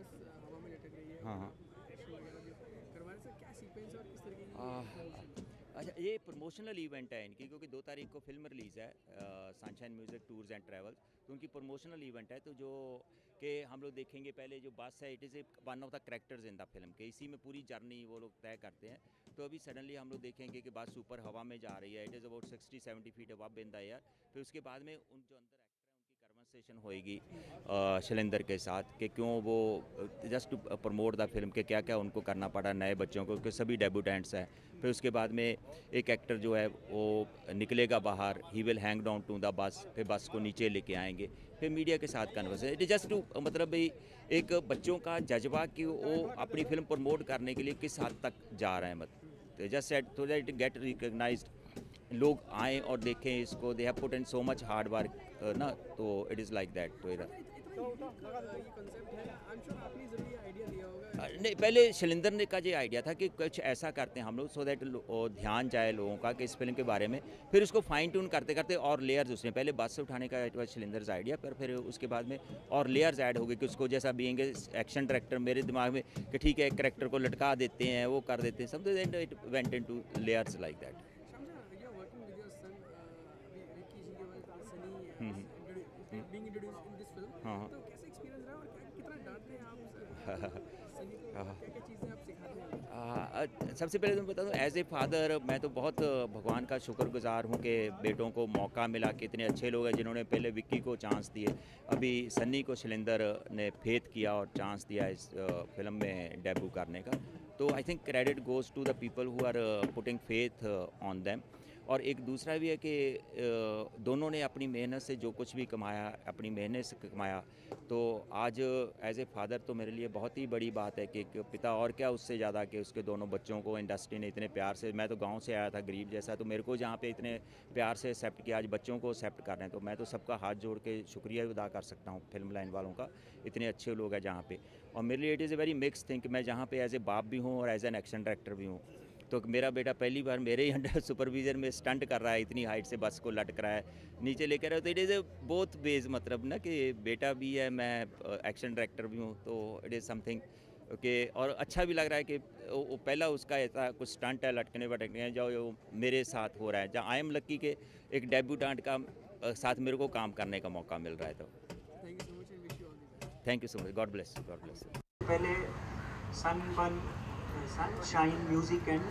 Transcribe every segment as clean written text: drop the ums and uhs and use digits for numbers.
बस हवा में लटक रही है हाँ हाँ। शो वगैरह जो करवा रहे सर, क्या सीक्वेंस और किस तरीके की आह, promotion? अच्छा, ये प्रमोशनल इवेंट है इनकी, क्योंकि 2 तारीख को फिल्म रिलीज़ है, sunshine music tours and travels. तो उनकी प्रमोशनल इवेंट है, तो जो कि हम लोग देखेंगे पहले जो बस है, it is one of the characters in the film के, इसी में पूरी जर्नी वो लोग तय करते हैं। तो अभी सडनली हम लोग देखेंगे कि बस ऊपर हवा में जा रही है, it is about 60-70 feet above in the air. फिर उसके बाद में उन जो अंदर एक्टर हैं उनकी कन्वर्सेशन होएगी शैलेंद्र के साथ, कि क्यों वो just to promote the film के क्या क्या उनको करना पड़ा नए बच्चों को, क्योंकि सभी डेब्यूटेंट्स हैं। फिर उसके बाद में एक एक्टर जो है वो निकलेगा बाहर, he will hang down to the bus, फिर बस को नीचे लेके आएंगे, फिर मीडिया के साथ conversation. It is just to मतलब भाई एक बच्चों का जज्बा कि वो अपनी फिल्म प्रमोट करने के लिए किस हद तक जा रहे हैं, मतलब जस्ट सेट तो दैट इट गेट रिकग्नाइज्ड, लोग आएँ और देखें इसको, they have put in so much hard work ना, तो इट इज़ लाइक दैट। तो इतना यूनिक ये कंसेप्ट है, आई एम श्योर आपने ज़रूर ये आइडिया लिया होगा। नहीं, पहले शैलेंद्र ने का ये आइडिया था कि कुछ ऐसा करते हैं हम लोग, सो दैट ध्यान जाए लोगों का कि इस फिल्म के बारे में। फिर उसको फाइन ट्यून करते करते और लेयर्स, उसने पहले बस से उठाने का इट वाज शैलेंद्र's आइडिया, पर फिर उसके बाद में और लेयर्स ऐड हो गए कि उसको जैसा बीइंग एक्शन डायरेक्टर मेरे दिमाग में कि ठीक है, एक करेक्टर को लटका देते हैं, वो कर देते हैं सब, it went into layers like that. Shamsa, you are working with your son, अभी विक्की जी के बाद सनी हम्म, being introduced in this film. हाँ हाँ। तो कैसा एक्सपीरियंस रहा और कितना डांटते हैं आप सनी को, हाँ। क्या क्या चीज़ें आप सिखाते हैं? सबसे पहले तो मैं बता दूं, एज ए फादर मैं तो बहुत भगवान का शुक्रगुजार हूं कि बेटों को मौका मिला, कि इतने अच्छे लोग हैं जिन्होंने पहले विक्की को चांस दिए, अभी सन्नी को शैलेंद्र ने फेथ किया और चांस दिया इस फिल्म में डेब्यू करने का। तो I think credit goes to the people who are putting faith on them. और एक दूसरा भी है कि दोनों ने अपनी मेहनत से जो कुछ भी कमाया, अपनी मेहनत से कमाया, तो आज एज ए फादर तो मेरे लिए बहुत ही बड़ी बात है कि एक पिता, और क्या उससे ज़्यादा, कि उसके दोनों बच्चों को इंडस्ट्री ने इतने प्यार से, मैं तो गांव से आया था गरीब जैसा, तो मेरे को जहाँ पे इतने प्यार से एक्सेप्ट किया, आज बच्चों को एक्सेप्ट कर रहे हैं, तो मैं तो सबका हाथ जोड़ के शुक्रिया अदा कर सकता हूँ फिल्म लाइन वालों का, इतने अच्छे लोग हैं जहाँ पे। और मेरे लिए it is a very mix thing कि मैं जहाँ पे एज ए बाप भी हूँ और एज एन एक्शन डायरेक्टर भी हूँ। तो मेरा बेटा पहली बार मेरे ही अंडर सुपरविजन में स्टंट कर रहा है, इतनी हाइट से बस को लटक रहा है, नीचे लेकर रहा है, तो it is A both ways, मतलब ना कि बेटा भी है, मैं एक्शन डायरेक्टर भी हूँ, तो इट इज़ समथिंग ओके। और अच्छा भी लग रहा है कि वो पहला उसका ऐसा कुछ स्टंट है लटकने वटकने जो मेरे साथ हो रहा है, जहाँ आई एम लक्की के एक डेब्यूटेंट का साथ मेरे को काम करने का मौका मिल रहा है। तो thank you so much and wish you all the best. Thank you so much, God bless, God bless. पहले sunshine music and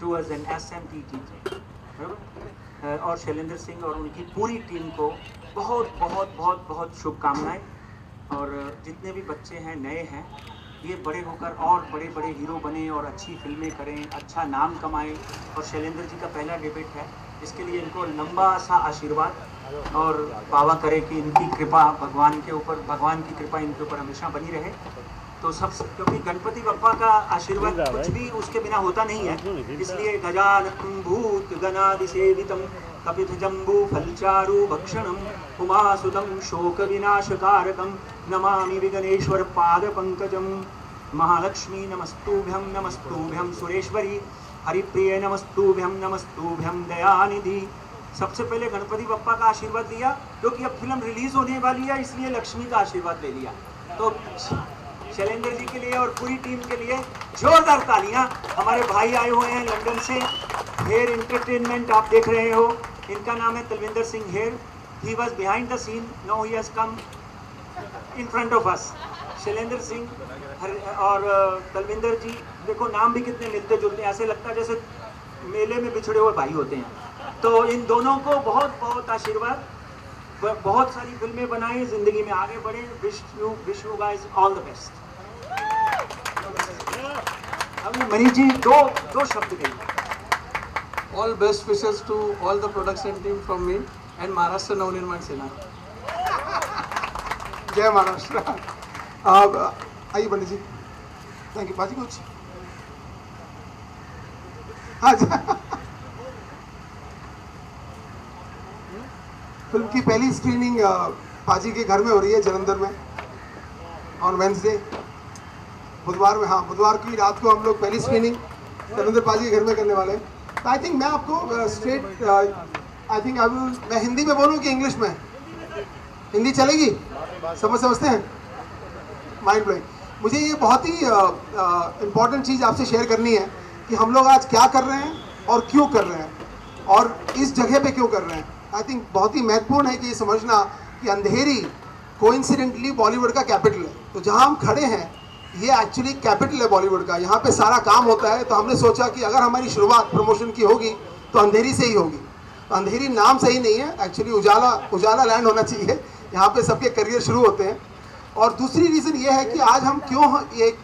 tours and SMT teacher और शैलेंद्र सिंह और उनकी पूरी टीम को बहुत बहुत बहुत बहुत शुभकामनाएं। और जितने भी बच्चे हैं, नए हैं, ये बड़े होकर और बड़े बड़े हीरो बने और अच्छी फिल्में करें, अच्छा नाम कमाएं। और शैलेंद्र जी का पहला डेब्यूट है, इसके लिए इनको लंबा सा आशीर्वाद और बाबा करे कि इनकी कृपा भगवान के ऊपर, भगवान की कृपा इनके ऊपर हमेशा बनी रहे। तो सब, क्योंकि गणपति बप्पा का आशीर्वाद कुछ भी उसके बिना होता नहीं है, इसलिए गजाननं भूत गणाधिसेवितं कपित जम्बू फलचारु भक्षणम उमासुतं शोक विनाशकारकं नमामि विघ्नेश्वर पाद पंकजम। महालक्ष्मी नमस्तुभ्यं सुरेश्वरी हरिप्रिय नमस्तुभ्यं दयानिधि। सबसे पहले गणपति बप्पा का आशीर्वाद लिया, क्योंकि अब फिल्म रिलीज होने वाली है, इसलिए लक्ष्मी का आशीर्वाद ले लिया। तो शैलेंद्र जी के लिए और पूरी टीम के लिए जोरदार तालियां। हमारे भाई आए हुए हैं लंदन से, हेयर एंटरटेनमेंट आप देख रहे हो, इनका नाम है Talwinder Singh Hayer. He was behind the scene, now he has come in front of us. Shailendra Singh और तलविंदर जी, देखो नाम भी कितने मिलते जुलते हैं, ऐसे लगता है जैसे मेले में बिछड़े हुए भाई होते हैं। तो इन दोनों को बहुत बहुत आशीर्वाद, बहुत सारी फिल्में बनाएं, जिंदगी में आगे बढ़े। Wish you guys all the best. अभी मनीष जी दो शब्द कहिए। All best wishes to all the production team from me and Maharashtra Navnirman Sena. जय महाराष्ट्र। अब आइए पंडित जी। थैंक यू बाजी। कुछ हाँ फिल्म की पहली स्क्रीनिंग पाजी के घर में हो रही है जलंधर में ऑन वेंसडे, बुधवार में। हाँ, बुधवार की रात को हम लोग पहली स्क्रीनिंग जलंधर पाजी के घर में करने वाले हैं। तो आई थिंक मैं आपको स्ट्रेट मैं हिंदी में बोलूँ कि इंग्लिश में? हिंदी चलेगी? समझते हैं? Mind blowing. मुझे ये बहुत ही इम्पॉर्टेंट चीज़ आपसे शेयर करनी है कि हम लोग आज क्या कर रहे हैं और क्यों कर रहे हैं और इस जगह पे क्यों कर रहे हैं। आई थिंक बहुत ही महत्वपूर्ण है कि ये समझना कि अंधेरी कोइंसिडेंटली बॉलीवुड का कैपिटल है। तो जहाँ हम खड़े हैं ये एक्चुअली कैपिटल है बॉलीवुड का, यहाँ पे सारा काम होता है। तो हमने सोचा कि अगर हमारी शुरुआत प्रमोशन की होगी तो अंधेरी से ही होगी। तो अंधेरी नाम सही नहीं है, एक्चुअली उजाला लैंड होना चाहिए, यहाँ पे सबके करियर शुरू होते हैं। और दूसरी रीज़न ये है कि आज हम क्यों ये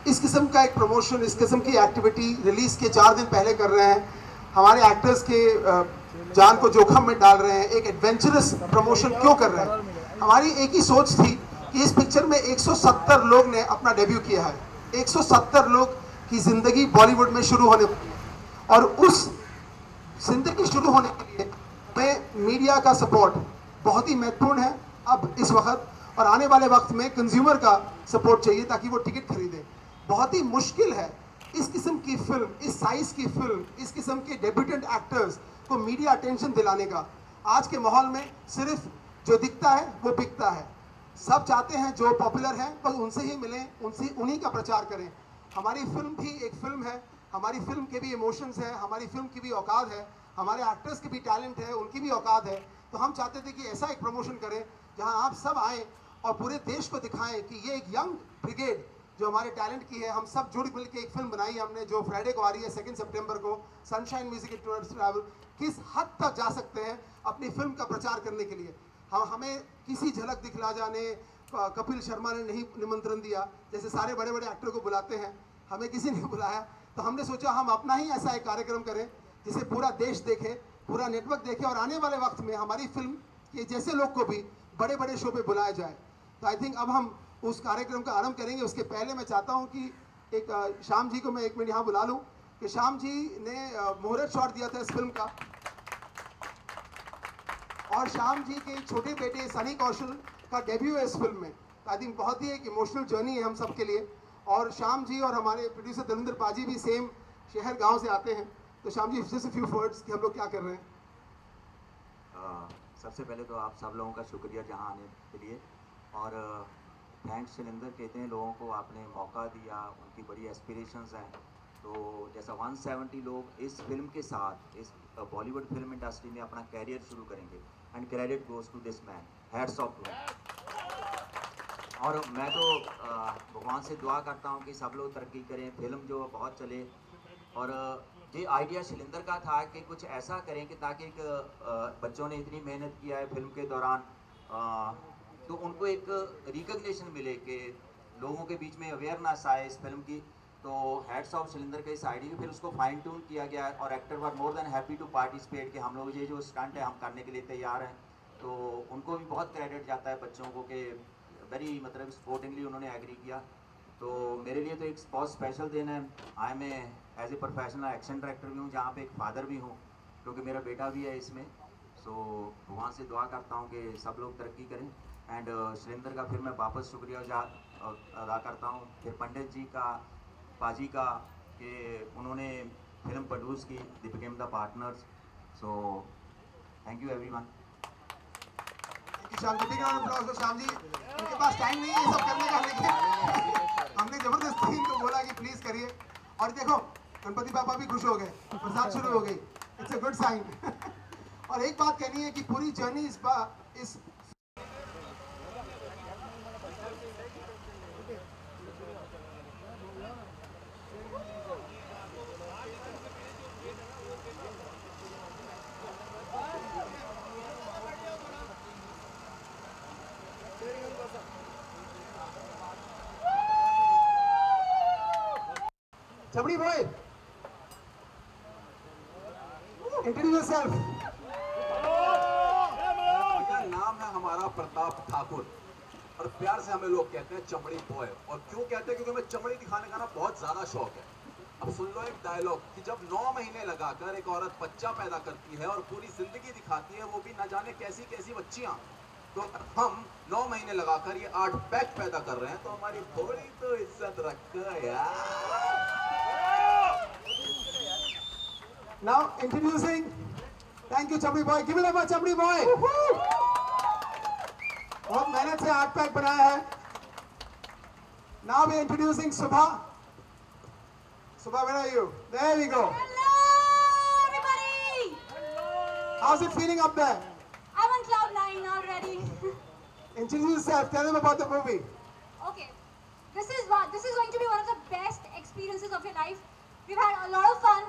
इस किस्म का एक प्रमोशन, इस किस्म की एक्टिविटी रिलीज़ के 4 दिन पहले कर रहे हैं, हमारे एक्टर्स के जान को जोखम में डाल रहे हैं, एक एडवेंचरस प्रमोशन क्यों कर रहे हैं। हमारी एक ही सोच थी कि इस पिक्चर में 170 लोग ने अपना डेब्यू किया है, 170 लोग की ज़िंदगी बॉलीवुड में शुरू होने वाली है। और उस ज़िंदगी शुरू होने के लिए में मीडिया का सपोर्ट बहुत ही महत्वपूर्ण है अब इस वक्त, और आने वाले वक्त में कंज्यूमर का सपोर्ट चाहिए ताकि वो टिकट खरीदे। बहुत ही मुश्किल है इस किस्म की फिल्म, इस साइज़ की फिल्म, इस किस्म के डेब्यूटेंट एक्टर्स को मीडिया अटेंशन दिलाने का। आज के माहौल में सिर्फ जो दिखता है वो बिकता है। सब चाहते हैं जो पॉपुलर हैं बस उनसे ही मिलें, उनसे उन्हीं का प्रचार करें। हमारी फिल्म भी एक फिल्म है, हमारी फिल्म के भी इमोशंस हैं, हमारी फिल्म की भी औकात है, हमारे एक्टर्स की भी टैलेंट है, उनकी भी औकात है। तो हम चाहते थे कि ऐसा एक प्रमोशन करें जहां आप सब आएँ और पूरे देश को दिखाएं कि ये एक यंग ब्रिगेड जो हमारे टैलेंट की है, हम सब जुड़ मिल के एक फिल्म बनाई है हमने जो फ्राइडे को आ रही है 2 सितंबर को, सनशाइन म्यूजिक ट्रैवल, किस हद तक जा सकते हैं अपनी फिल्म का प्रचार करने के लिए। हमें किसी झलक दिखला जाने कपिल शर्मा ने नहीं निमंत्रण दिया, जैसे सारे बड़े बड़े एक्टर को बुलाते हैं, हमें किसी ने बुलाया। तो हमने सोचा हम अपना ही ऐसा एक कार्यक्रम करें जिसे पूरा देश देखे, पूरा नेटवर्क देखे, और आने वाले वक्त में हमारी फिल्म के जैसे लोग को भी बड़े बड़े शो पे बुलाया जाए। तो आई थिंक अब हम उस कार्यक्रम का आरंभ करेंगे। उसके पहले मैं चाहता हूं कि एक श्याम जी को मैं 1 मिनट यहाँ बुला लूं कि श्याम जी ने मुहूर्त शॉट दिया था इस फिल्म का, और श्याम जी के छोटे बेटे सनी कौशल का डेब्यू है इस फिल्म में। तो आई थिंक बहुत ही एक इमोशनल जर्नी है हम सब के लिए। और श्याम जी और हमारे प्रोड्यूसर दलिंदर पाजी भी सेम शहर गाँव से आते हैं। तो Shyam ji just few words कि हम लोग क्या कर रहे हैं। सबसे पहले तो आप सब लोगों का शुक्रिया जहाँ आने के लिए, और थैंक्स शैलेंद्र के इतने लोगों को आपने मौका दिया, उनकी बड़ी एस्पिरेशंस हैं। तो जैसा 170 लोग इस फिल्म के साथ इस बॉलीवुड फिल्म इंडस्ट्री में अपना कैरियर शुरू करेंगे, and credit goes to this man, hats off to him. और मैं तो भगवान से दुआ करता हूँ कि सब लोग तरक्की करें, फिल्म जो बहुत चले। और ये आइडिया शैलेंद्र का था कि कुछ ऐसा करें कि ताकि एक बच्चों ने इतनी मेहनत किया है फिल्म के दौरान, तो उनको एक रिकग्निशन मिले कि लोगों के बीच में अवेयरनेस आए इस फिल्म की। तो हेड्स ऑफ शैलेंद्र के इस आइडिया, फिर उसको फाइन ट्यून किया गया और actor were more than happy to participate कि हम लोग ये जो स्टंट है हम करने के लिए तैयार हैं। तो उनको भी बहुत क्रेडिट जाता है बच्चों को कि वेरी मतलब सपोर्टिंगली उन्होंने एग्री किया। तो मेरे लिए तो एक बहुत स्पेशल दिन है। I am as a professional action director भी हूँ, जहाँ पे एक फादर भी हूँ क्योंकि मेरा बेटा भी है इसमें। सो वहाँ से दुआ करता हूँ कि सब लोग तरक्की करें। एंड शैलेंद्र का फिर मैं वापस शुक्रिया अदा करता हूँ, फिर पंडित जी का, पाजी का, कि उन्होंने फिल्म प्रोड्यूस की, they became the partners. So thank you everyone. Shyam ji, Shyam ji उनके पास टाइम नहीं है ये सब करने का, लेकिन हमने जबरदस्ती इनको बोला कि प्लीज करिए। और देखो गणपति पापा भी खुश हो गए, बरसात शुरू हो गई, इट्स अ गुड साइन। और एक बात कहनी है कि पूरी जर्नी इस चमड़ी बॉय, इंट्रोड्यूस योरसेल्फ। नाम है हमारा प्रताप ठाकुर और प्यार से हमें लोग कहते हैं चमड़ी बॉय। और क्यों कहते हैं? क्योंकि हमें चमड़ी दिखाने का ना बहुत ज्यादा शौक है। अब सुन लो एक डायलॉग कि जब 9 महीने लगाकर एक औरत बच्चा पैदा करती है और पूरी जिंदगी दिखाती है, वो भी न जाने कैसी कैसी बच्चियां, तो हम 9 महीने लगाकर ये 8 पैक पैदा कर रहे हैं, तो हमारी थोड़ी तो इज्जत रखो यार। Now introducing, thank you चमड़ी बॉय, गिव इट अप चमड़ी बॉय। बहुत मेहनत से 8 पैक बनाया है। Now we're introducing Subha. Subha, where are you? There we go. Hello, everybody. How's it feeling up there? I'm on cloud 9 already. Introduce yourself. Tell them about the movie. Okay, this is going to be one of the best experiences of your life. We've had a lot of fun,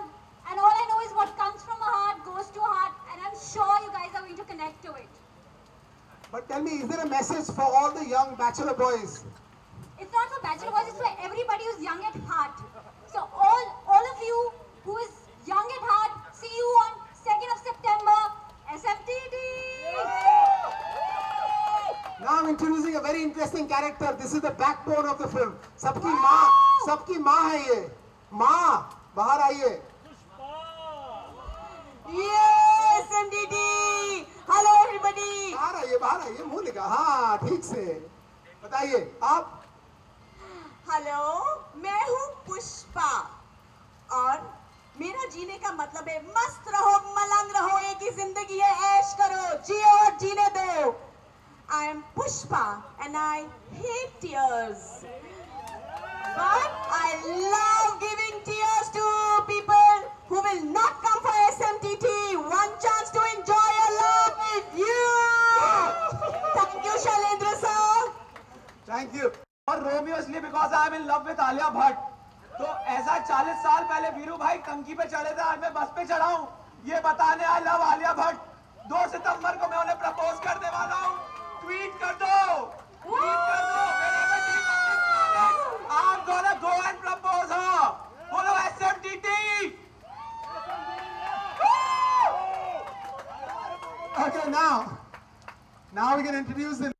and all I know is what comes from a heart goes to a heart, and I'm sure you guys are going to connect to it. But tell me, is there a message for all the young bachelor boys? It's not for bachelor boys, it's for everybody who's young at heart. So all of you who is young at heart, see you on 2nd of September, SMTT! Now I'm introducing a very interesting character. This is the backbone of the film. सबकी माँ है ये. माँ, बाहर आइए. Yes, SMTT! Hello everybody! बाहर आइए, मुंह निकाल. हाँ, ठीक से. बताइए, आप? हेलो, मैं हूँ पुष्पा और मेरा जीने का मतलब है मस्त रहो, मलंग रहो, एक ही जिंदगी है, ऐश करो, जियो और जीने दो. I am Pushpa and I hate tears, but I love giving tears to people who will not come for SMTT. One chance to enjoy your love with you. Thank you, Shailendra sir. Thank you. और Romeo इसलिए because I am in love with Alia Bhatt. तो ऐसा 40 साल पहले वीरू भाई टंकी पे चढ़े थे, आज मैं बस पे चढ़ा हूँ ये बताने आई लव आलिया भट्ट. 2 सितंबर को मैं उन्हें प्रपोज करने वाला हूँ. ट्वीट कर दो, I'm gonna go and propose her. Follow SMTT. Okay, now we can introduce the